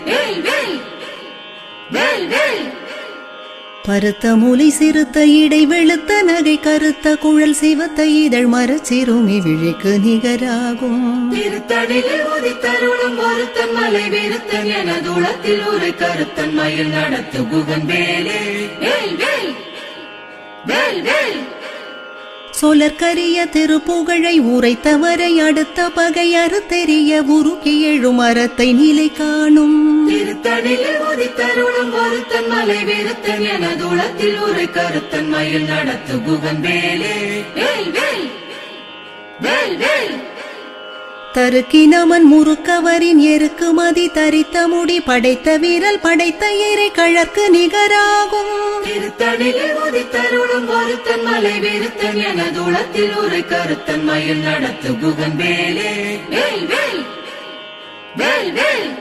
வேல் வேல் வேல் வேல். பருத்த மூலை சிறுத்த இடை வெளுத்த நகை கருத்த குழல் சிவத்த இதழ் மரச்சிறுமி விழிக்கு நிகராகும். திருத்தடியில் உதித்தருளும் ஒருத்தன் மலை விருத்தன் என தூளத்தில் ஒரு கருத்தன் மயில் நடத்து குகன் வேலே வேல் வேல் வேல் வேல். சொலற்கரிய திருப்புகழை உரைத்தவரை அடுத்த பகை அறுத்தெறிய உருக்கி எழும் அறத்தை நிலை காணும். திருத்தடியில் உதித்தருளும் ஒருத்தன் மலை விருத்தன் என தூளத்தில் ஒரு கருத்தன் மயில் நடத்து குகன் வேலே வேல் வேல் வேல் வேல். தருக்கினமன் முறுக்கவரின் எருக்கு மதி தரித்த முடி படைத்த வீரல் படைத்த இறை கழற்கு நிகராகும். திருத்தடியில் உதித்தருளும் ஒருத்தன் மலை விருத்தன் என தூளத்தில் ஒரு கருத்தன் மயில் நடத்து குகன் வேலே வேல் வேல் வேல் வேல்.